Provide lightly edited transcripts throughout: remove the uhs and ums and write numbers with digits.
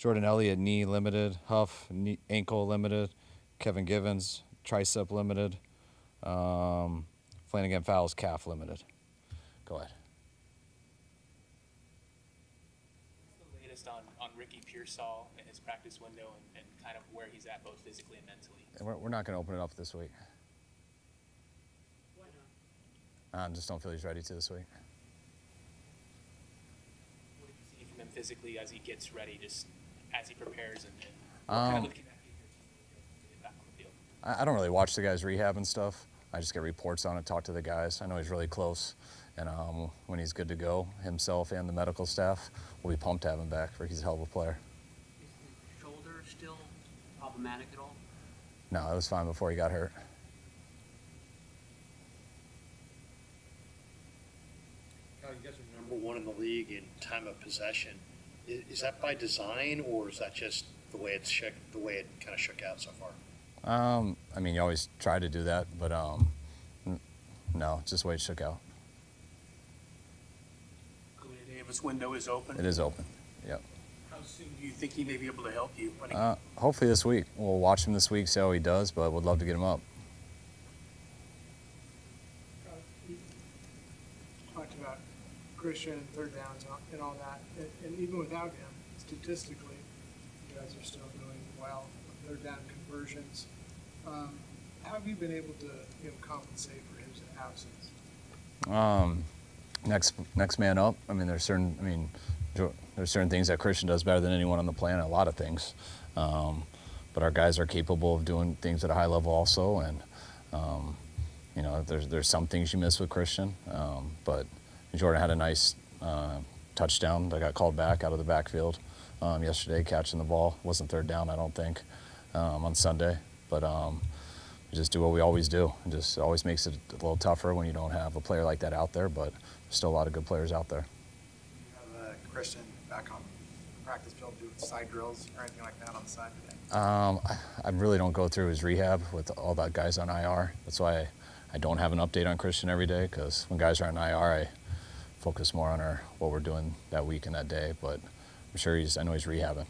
Jordan Elliott, knee limited. Huff, ankle limited. Kevin Givens, tricep limited. Flanagan Fowles, calf limited. Go ahead. What's the latest on Ricky Pearsall and his practice window and kind of where he's at both physically and mentally? We're not going to open it up this week. Why not? I just don't feel he's ready to this week. What have you seen from him physically as he gets ready, just as he prepares and what kind of looking at get back on the field? I don't really watch the guys rehab and stuff. I just get reports on it, talk to the guys. I know he's really close, and when he's good to go, himself and the medical staff will be pumped to have him back. Ricky's a hell of a player. Is the shoulder still problematic at all? No, it was fine before he got hurt. Kyle, you guys are number one in the league in time of possession. Is that by design, or is that just the way it kind of shook out so far? I mean, you always try to do that, but no, it's just the way it shook out. Clay Davis window is open. It is open, yep. How soon do you think he may be able to help you? Hopefully this week. We'll watch him this week, see how he does, but would love to get him up. You talked about Christian and third downs and all that, and even without him, statistically, you guys are still doing well with third down conversions. How have you been able to compensate for his absence? Next man up. I mean, there's certain things that Christian does better than anyone on the planet. A lot of things, but our guys are capable of doing things at a high level also. And there's some things you miss with Christian, but Jordan had a nice touchdown that got called back out of the backfield yesterday, catching the ball. Wasn't third down, I don't think, on Sunday. But we just do what we always do. It just always makes it a little tougher when you don't have a player like that out there, but there's still a lot of good players out there. You have Christian back on practice field doing side drills or anything like that on the side today? I really don't go through his rehab with all that guys on IR. That's why I don't have an update on Christian every day, because when guys are on IR, I focus more on what we're doing that week and that day. But I'm sure I know he's rehabbing.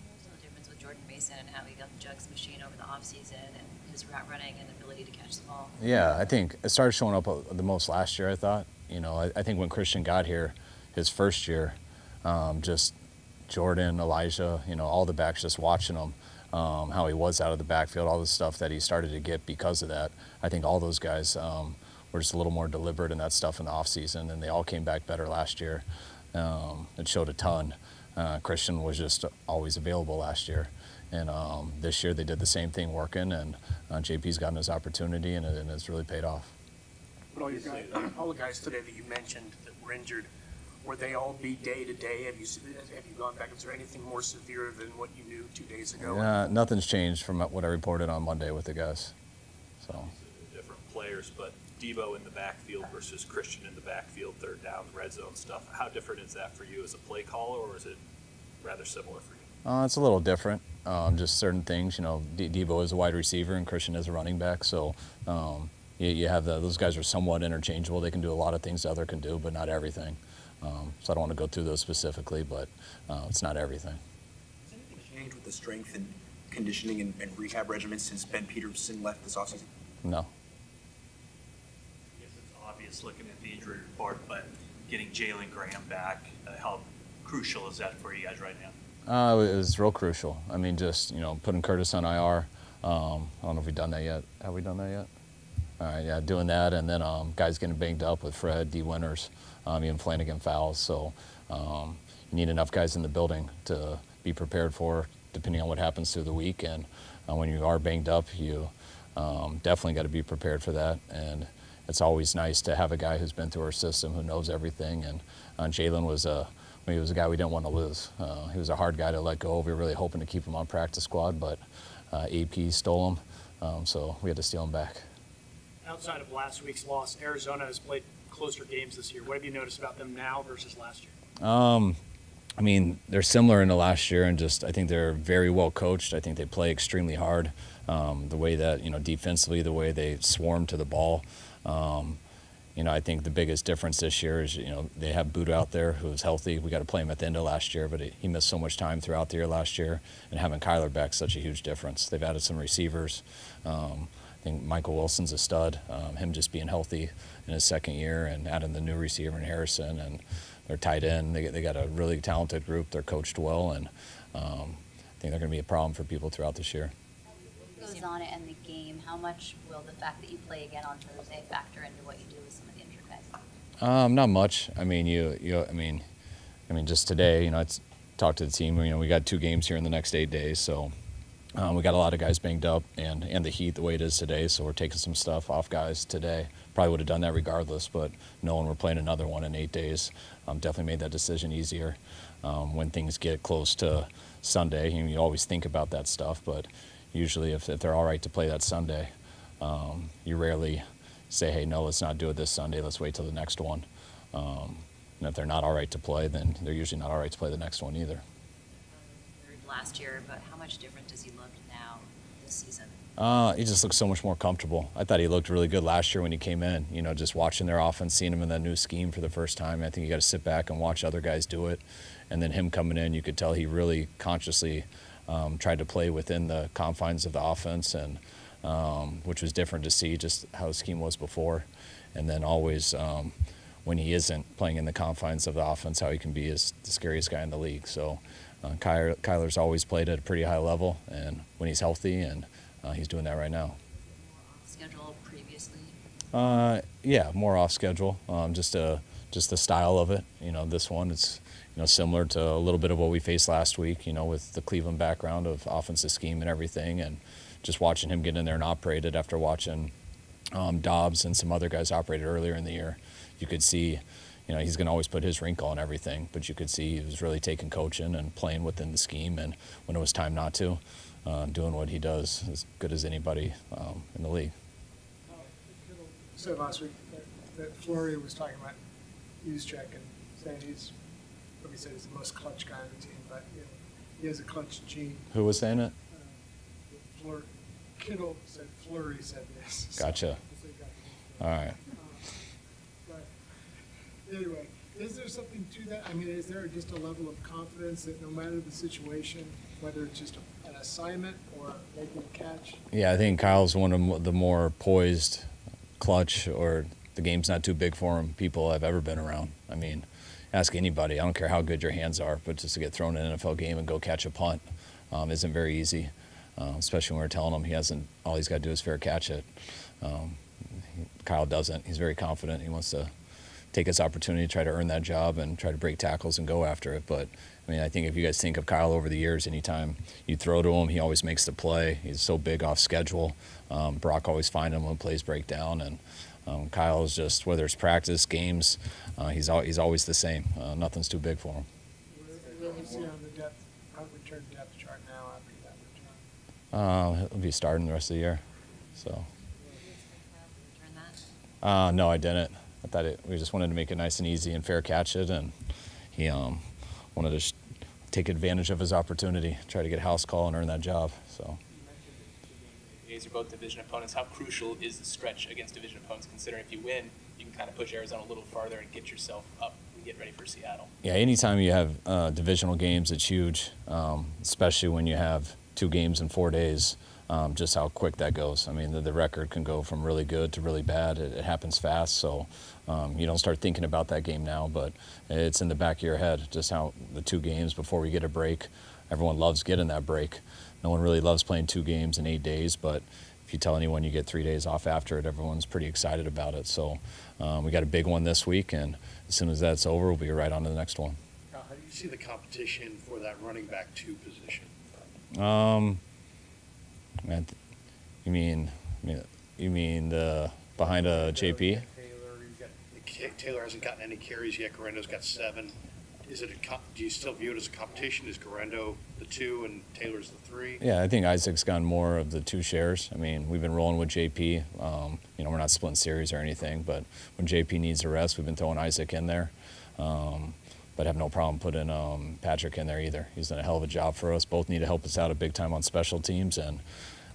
What's the difference with Jordan Mason and how he got the jugs machine over the offseason and his route running and ability to catch the ball? Yeah, I think it started showing up the most last year, I thought. I think when Christian got here, his first year, just Jordan, Elijah, all the backs just watching him, how he was out of the backfield, all the stuff that he started to get because of that. I think all those guys were just a little more deliberate in that stuff in the offseason, and they all came back better last year. It showed a ton. Christian was just always available last year. And this year they did the same thing working, and JP's gotten his opportunity, and it's really paid off. But all the guys today that you mentioned that were injured, were they all beat day to day? Have you gone back? Is there anything more severe than what you knew 2 days ago? Nothing's changed from what I reported on Monday with the guys. So different players, but Debo in the backfield versus Christian in the backfield, third down, red zone stuff. How different is that for you as a play caller, or is it rather similar for you? It's a little different. Just certain things. Debo is a wide receiver and Christian is a running back. So you have those guys are somewhat interchangeable. They can do a lot of things the other can do, but not everything. So I don't want to go through those specifically, but it's not everything. Has anything changed with the strength and conditioning and rehab regimen since Ben Peterson left this offseason? No. I guess it's obvious looking at the injury report, but getting Jalen Graham back, how crucial is that for you guys right now? It was real crucial. I mean, just, putting Curtis on IR. I don't know if we've done that yet. Have we done that yet? All right, yeah, doing that, and then guys getting banged up with Fred, D. Winters, even Flanagan Fowles. So you need enough guys in the building to be prepared for, depending on what happens through the week. And when you are banged up, you definitely got to be prepared for that. And it's always nice to have a guy who's been through our system, who knows everything. And Jalen was a guy we didn't want to lose. He was a hard guy to let go. We were really hoping to keep him on practice squad, but AP stole him, so we had to steal him back. Outside of last week's loss, Arizona has played closer games this year. What have you noticed about them now versus last year? I mean, they're similar into last year, and just I think they're very well coached. I think they play extremely hard. The way that, defensively, the way they swarm to the ball. I think the biggest difference this year is, they have Buda out there who's healthy. We got to play him at the end of last year, but he missed so much time throughout the year last year. And having Kyler back, such a huge difference. They've added some receivers. I think Michael Wilson's a stud. Him just being healthy in his second year and adding the new receiver in Harrison and their tight end. They got a really talented group. They're coached well, and I think they're going to be a problem for people throughout this year. Goes on it in the game. How much will the fact that you play again on Thursday factor into what you do with some of the injured guys? Not much. I mean, just today, I talked to the team. We got 2 games here in the next 8 days, so we got a lot of guys banged up, and the heat the way it is today. So we're taking some stuff off guys today. Probably would have done that regardless, but knowing we're playing another one in 8 days, definitely made that decision easier. When things get close to Sunday, you always think about that stuff, but usually if they're all right to play that Sunday, you rarely say, hey, no, let's not do it this Sunday, let's wait till the next one. And if they're not all right to play, then they're usually not all right to play the next one either. Last year, but how much different does he look now this season? He just looks so much more comfortable. I thought he looked really good last year when he came in, just watching their offense, seeing him in that new scheme for the first time. I think you got to sit back and watch other guys do it. And then him coming in, you could tell he really consciously tried to play within the confines of the offense, and which was different to see just how the scheme was before. And then always when he isn't playing in the confines of the offense, how he can be is the scariest guy in the league. So Kyler's always played at a pretty high level, and when he's healthy, and he's doing that right now. Schedule previously? Yeah, more off schedule. Just the style of it. This one, it's similar to a little bit of what we faced last week. With the Cleveland background of offensive scheme and everything, and just watching him get in there and operate it after watching Dobbs and some other guys operate it earlier in the year. You could see, he's going to always put his wrinkle on everything, but you could see he was really taking coaching and playing within the scheme, and when it was time not to, doing what he does as good as anybody in the league. Said last week that Fleury was talking about Juszczyk and saying he's the most clutch guy on the team, but he has a clutch gene. Who was saying it? Kittle said Fleury said this. Gotcha. All right. But anyway, is there something to that? I mean, is there just a level of confidence that no matter the situation, whether it's just an assignment or making a catch? Yeah, I think Kyle's one of the more poised, clutch, or the game's not too big for him people I've ever been around. I mean, ask anybody. I don't care how good your hands are, but just to get thrown in an NFL game and go catch a punt isn't very easy, especially when we're telling him all he's got to do is fair catch it. Kyle doesn't. He's very confident. He wants to take his opportunity to try to earn that job and try to break tackles and go after it. But, I mean, I think if you guys think of Kyle over the years, anytime you throw to him, he always makes the play. He's so big off schedule. Brock always finds him when plays break down. And Kyle is just, whether it's practice, games, he's always the same. Nothing's too big for him. Where do you see on the return depth chart now after that return? He'll be starting the rest of the year. So. Return that? No, I didn't. I thought we just wanted to make it nice and easy and fair catch it, and he wanted to take advantage of his opportunity, try to get house call and earn that job. So. These are both division opponents. How crucial is the stretch against division opponents, considering if you win, you can kind of push Arizona a little farther and get yourself up and get ready for Seattle? Yeah, anytime you have divisional games, it's huge, especially when you have 2 games in 4 days. Just how quick that goes. I mean, the record can go from really good to really bad. It happens fast, so you don't start thinking about that game now, but it's in the back of your head, just how the 2 games before we get a break. Everyone loves getting that break. No one really loves playing 2 games in 8 days, but if you tell anyone you get 3 days off after it, everyone's pretty excited about it. So we got a big one this week, and as soon as that's over, we'll be right on to the next one. How do you see the competition for that running back 2 position? You mean the behind a JP? Taylor hasn't gotten any carries yet. Guarendo's got 7. Do you still view it as a competition? Is Guarendo the 2 and Taylor's the 3? Yeah, I think Isaac's gotten more of the 2 shares. I mean, we've been rolling with JP. We're not splitting series or anything, but when JP needs a rest, we've been throwing Isaac in there. But have no problem putting Patrick in there either. He's done a hell of a job for us. Both need to help us out a big time on special teams, and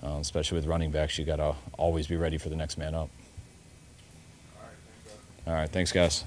especially with running backs, you got to always be ready for the next man up. All right, thanks, guys.